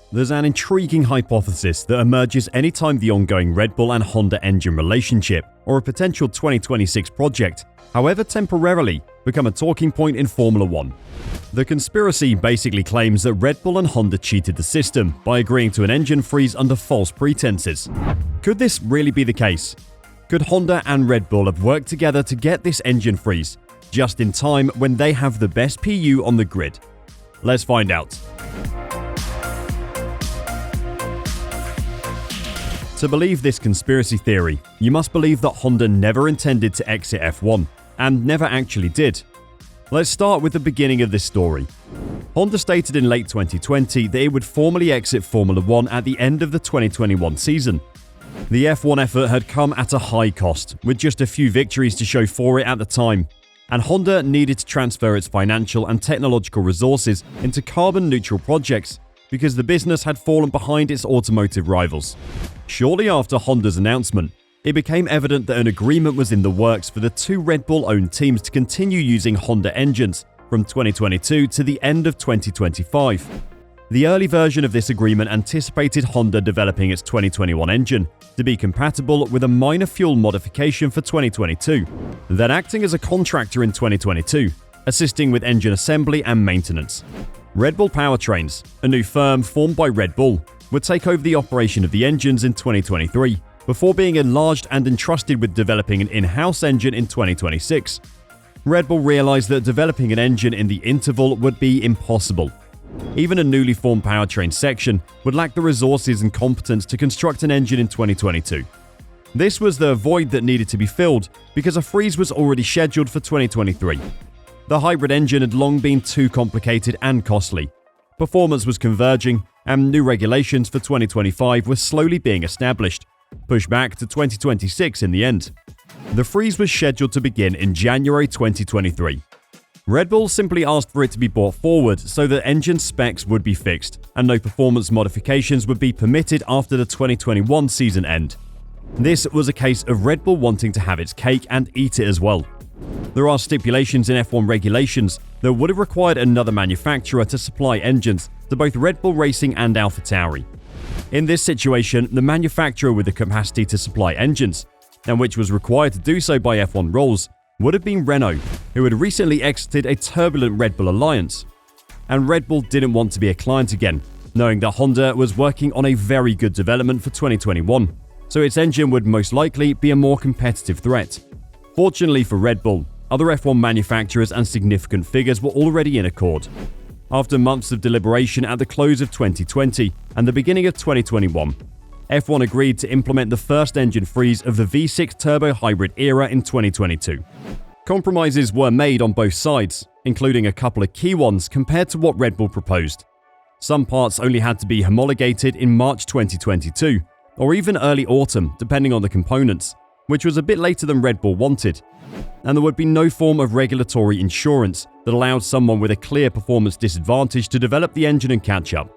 There's an intriguing hypothesis that emerges anytime the ongoing Red Bull and Honda engine relationship, or a potential 2026 project, however temporarily, become a talking point in Formula One. The conspiracy basically claims that Red Bull and Honda cheated the system by agreeing to an engine freeze under false pretenses. Could this really be the case? Could Honda and Red Bull have worked together to get this engine freeze, just in time when they have the best PU on the grid? Let's find out. To believe this conspiracy theory, you must believe that Honda never intended to exit F1, and never actually did. Let's start with the beginning of this story. Honda stated in late 2020 that it would formally exit Formula One at the end of the 2021 season. The F1 effort had come at a high cost, with just a few victories to show for it at the time, and Honda needed to transfer its financial and technological resources into carbon-neutral projects because the business had fallen behind its automotive rivals. Shortly after Honda's announcement, it became evident that an agreement was in the works for the two Red Bull-owned teams to continue using Honda engines from 2022 to the end of 2025. The early version of this agreement anticipated Honda developing its 2021 engine to be compatible with a minor fuel modification for 2022, then acting as a contractor in 2022, assisting with engine assembly and maintenance. Red Bull Powertrains, a new firm formed by Red Bull, would take over the operation of the engines in 2023, before being enlarged and entrusted with developing an in-house engine in 2026. Red Bull realized that developing an engine in the interval would be impossible. Even a newly formed powertrain section would lack the resources and competence to construct an engine in 2022. This was the void that needed to be filled because a freeze was already scheduled for 2023. The hybrid engine had long been too complicated and costly. Performance was converging, and new regulations for 2025 were slowly being established, pushed back to 2026 in the end. The freeze was scheduled to begin in January 2023. Red Bull simply asked for it to be brought forward so that engine specs would be fixed, and no performance modifications would be permitted after the 2021 season end. This was a case of Red Bull wanting to have its cake and eat it as well. There are stipulations in F1 regulations that would have required another manufacturer to supply engines to both Red Bull Racing and AlphaTauri. In this situation, the manufacturer with the capacity to supply engines, and which was required to do so by F1 rules, would have been Renault, who had recently exited a turbulent Red Bull alliance. And Red Bull didn't want to be a client again, knowing that Honda was working on a very good development for 2021, so its engine would most likely be a more competitive threat. Fortunately for Red Bull, other F1 manufacturers and significant figures were already in accord. After months of deliberation at the close of 2020 and the beginning of 2021, F1 agreed to implement the first engine freeze of the V6 turbo hybrid era in 2022. Compromises were made on both sides, including a couple of key ones compared to what Red Bull proposed. Some parts only had to be homologated in March 2022, or even early autumn depending on the components, which was a bit later than Red Bull wanted. And there would be no form of regulatory insurance that allowed someone with a clear performance disadvantage to develop the engine and catch up.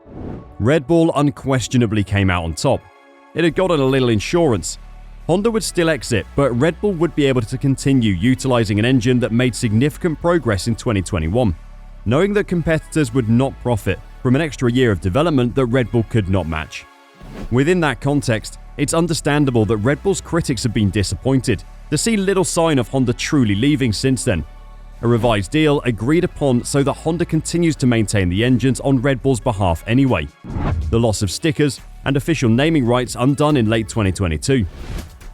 Red Bull unquestionably came out on top. It had gotten a little insurance. Honda would still exit, but Red Bull would be able to continue utilizing an engine that made significant progress in 2021, knowing that competitors would not profit from an extra year of development that Red Bull could not match. Within that context, it's understandable that Red Bull's critics have been disappointed to see little sign of Honda truly leaving since then. A revised deal agreed upon so that Honda continues to maintain the engines on Red Bull's behalf anyway. The loss of stickers and official naming rights undone in late 2022.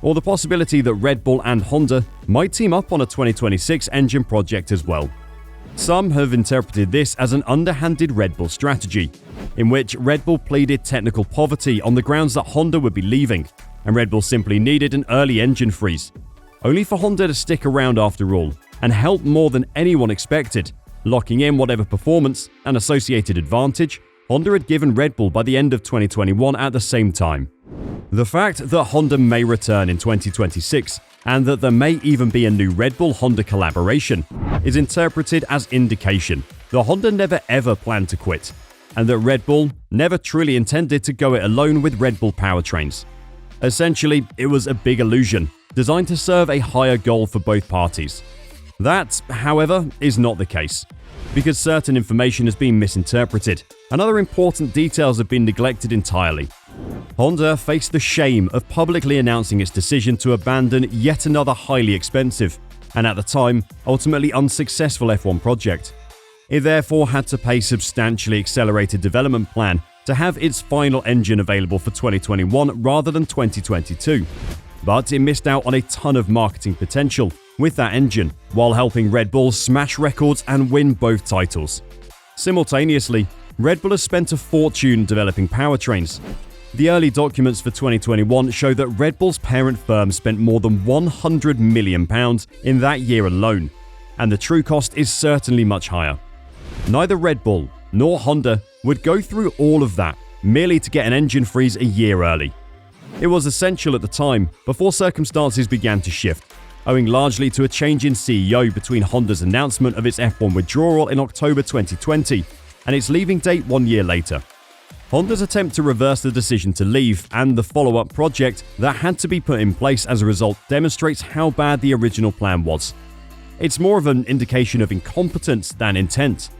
Or the possibility that Red Bull and Honda might team up on a 2026 engine project as well. Some have interpreted this as an underhanded Red Bull strategy, in which Red Bull pleaded technical poverty on the grounds that Honda would be leaving, and Red Bull simply needed an early engine freeze, only for Honda to stick around after all, and help more than anyone expected, locking in whatever performance and associated advantage Honda had given Red Bull by the end of 2021 at the same time. The fact that Honda may return in 2026 and that there may even be a new Red Bull-Honda collaboration is interpreted as indication that Honda never ever planned to quit, and that Red Bull never truly intended to go it alone with Red Bull powertrains. Essentially, it was a big illusion designed to serve a higher goal for both parties. That, however, is not the case, because certain information has been misinterpreted and other important details have been neglected entirely. Honda faced the shame of publicly announcing its decision to abandon yet another highly expensive, and at the time, ultimately unsuccessful F1 project. It therefore had to pay substantially accelerated development plan to have its final engine available for 2021 rather than 2022. But it missed out on a ton of marketing potential with that engine, while helping Red Bull smash records and win both titles. Simultaneously, Red Bull has spent a fortune developing powertrains. The early documents for 2021 show that Red Bull's parent firm spent more than £100 million in that year alone, and the true cost is certainly much higher. Neither Red Bull nor Honda would go through all of that merely to get an engine freeze a year early. It was essential at the time before circumstances began to shift, owing largely to a change in CEO between Honda's announcement of its F1 withdrawal in October 2020 and its leaving date 1 year later. Honda's attempt to reverse the decision to leave and the follow-up project that had to be put in place as a result demonstrates how bad the original plan was. It's more of an indication of incompetence than intent.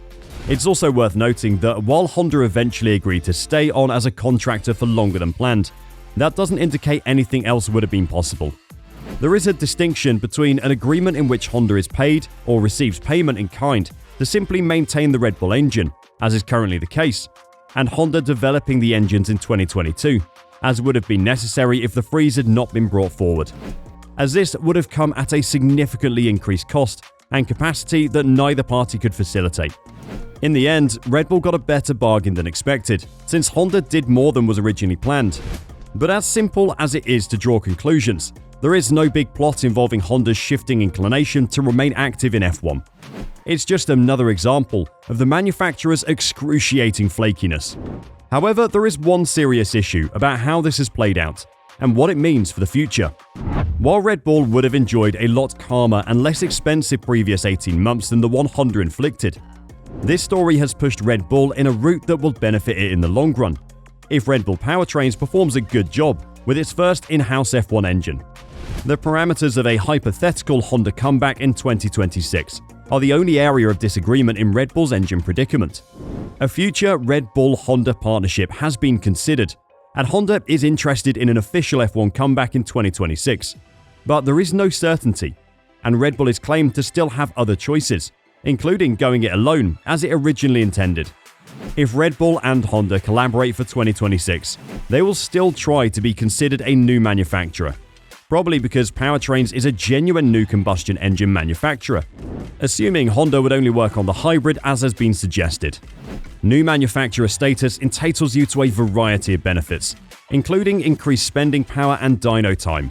It's also worth noting that while Honda eventually agreed to stay on as a contractor for longer than planned, that doesn't indicate anything else would have been possible. There is a distinction between an agreement in which Honda is paid or receives payment in kind to simply maintain the Red Bull engine, as is currently the case, and Honda developing the engines in 2022, as would have been necessary if the freeze had not been brought forward, as this would have come at a significantly increased cost and capacity that neither party could facilitate. In the end, Red Bull got a better bargain than expected, since Honda did more than was originally planned. But as simple as it is to draw conclusions, there is no big plot involving Honda's shifting inclination to remain active in F1. It's just another example of the manufacturer's excruciating flakiness. However, there is one serious issue about how this has played out and what it means for the future. While Red Bull would have enjoyed a lot calmer and less expensive previous 18 months than the one Honda inflicted, this story has pushed Red Bull in a route that will benefit it in the long run, if Red Bull Powertrains performs a good job with its first in-house F1 engine. The parameters of a hypothetical Honda comeback in 2026 are the only area of disagreement in Red Bull's engine predicament. A future Red Bull-Honda partnership has been considered, and Honda is interested in an official F1 comeback in 2026. But there is no certainty, and Red Bull is claimed to still have other choices, including going it alone as it originally intended. If Red Bull and Honda collaborate for 2026, they will still try to be considered a new manufacturer, probably because Powertrains is a genuine new combustion engine manufacturer, assuming Honda would only work on the hybrid as has been suggested. New manufacturer status entitles you to a variety of benefits, including increased spending power and dyno time.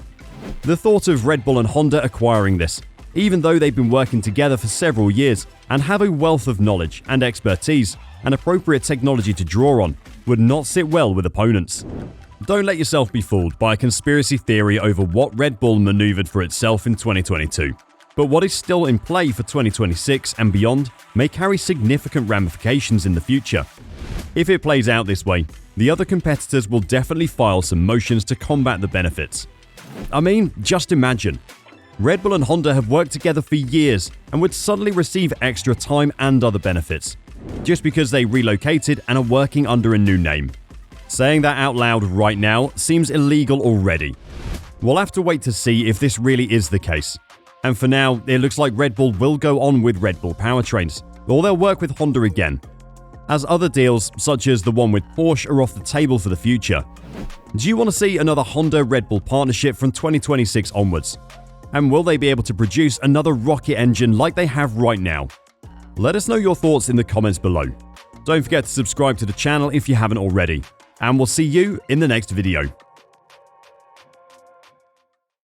The thought of Red Bull and Honda acquiring this, even though they've been working together for several years and have a wealth of knowledge and expertise and appropriate technology to draw on, would not sit well with opponents. Don't let yourself be fooled by a conspiracy theory over what Red Bull maneuvered for itself in 2022. But what is still in play for 2026 and beyond may carry significant ramifications in the future. If it plays out this way, the other competitors will definitely file some motions to combat the benefits. I mean, just imagine. Red Bull and Honda have worked together for years and would suddenly receive extra time and other benefits, just because they relocated and are working under a new name. Saying that out loud right now seems illegal already. We'll have to wait to see if this really is the case. And for now, it looks like Red Bull will go on with Red Bull Powertrains, or they'll work with Honda again, as other deals, such as the one with Porsche, are off the table for the future. Do you want to see another Honda-Red Bull partnership from 2026 onwards? And will they be able to produce another rocket engine like they have right now? Let us know your thoughts in the comments below. Don't forget to subscribe to the channel if you haven't already, and we'll see you in the next video.